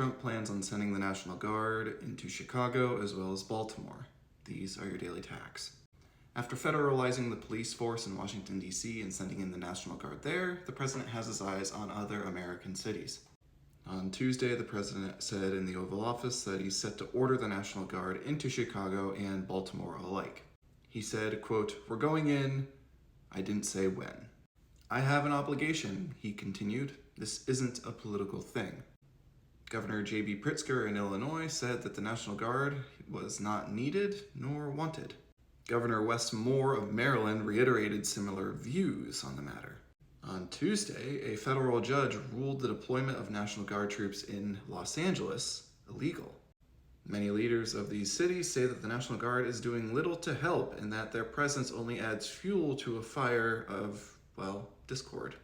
Trump plans on sending the National Guard into Chicago as well as Baltimore. These are your daily tacks. After federalizing the police force in Washington, D.C. and sending in the National Guard there, the president has his eyes on other American cities. On Tuesday, the president said in the Oval Office that he's set to order the National Guard into Chicago and Baltimore alike. He said, quote, "We're going in, I didn't say when. I have an obligation," he continued. "This isn't a political thing." Governor J.B. Pritzker in Illinois said that the National Guard was not needed nor wanted. Governor Wes Moore of Maryland reiterated similar views on the matter. On Tuesday, a federal judge ruled the deployment of National Guard troops in Los Angeles illegal. Many leaders of these cities say that the National Guard is doing little to help and that their presence only adds fuel to a fire of, discord.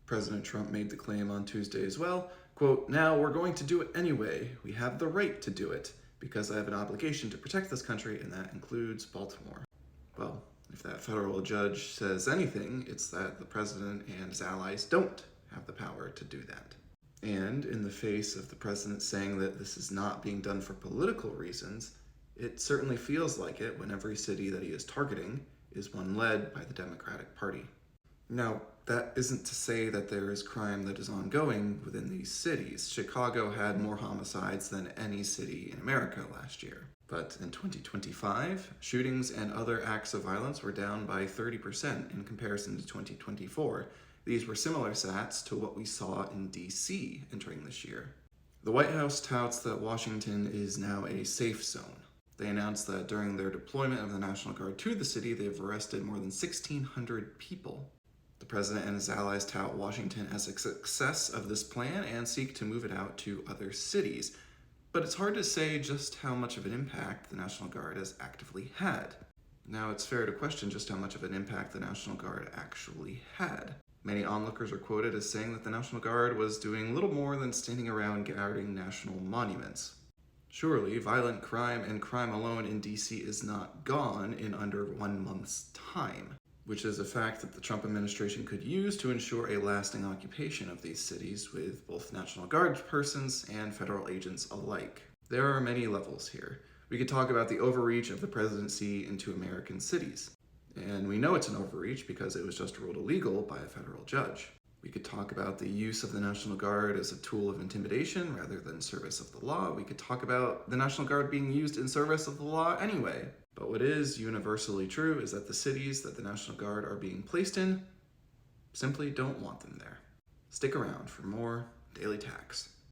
President Trump made the claim on Tuesday as well, quote, "Now we're going to do it anyway. We have the right to do it because I have an obligation to protect this country, and that includes Baltimore." Well, if that federal judge says anything, it's that the president and his allies don't have the power to do that. And in the face of the president saying that this is not being done for political reasons, it certainly feels like it when every city that he is targeting is one led by the Democratic Party. Now, that isn't to say that there is crime that is ongoing within these cities. Chicago had more homicides than any city in America last year. But in 2025, shootings and other acts of violence were down by 30% in comparison to 2024. These were similar stats to what we saw in D.C. entering this year. The White House touts that Washington is now a safe zone. They announced that during their deployment of the National Guard to the city, they've arrested more than 1,600 people. The president and his allies tout Washington as a success of this plan and seek to move it out to other cities. But it's hard to say just how much of an impact the National Guard has actively had. Now, it's fair to question just how much of an impact the National Guard actually had. Many onlookers are quoted as saying that the National Guard was doing little more than standing around guarding national monuments. Surely, violent crime and crime alone in D.C. is not gone in under 1 month's time, which is a fact that the Trump administration could use to ensure a lasting occupation of these cities with both National Guard persons and federal agents alike. There are many levels here. We could talk about the overreach of the presidency into American cities. And we know it's an overreach because it was just ruled illegal by a federal judge. We could talk about the use of the National Guard as a tool of intimidation rather than service of the law. We could talk about the National Guard being used in service of the law anyway. But what is universally true is that the cities that the National Guard are being placed in simply don't want them there. Stick around for more Daily Tacks.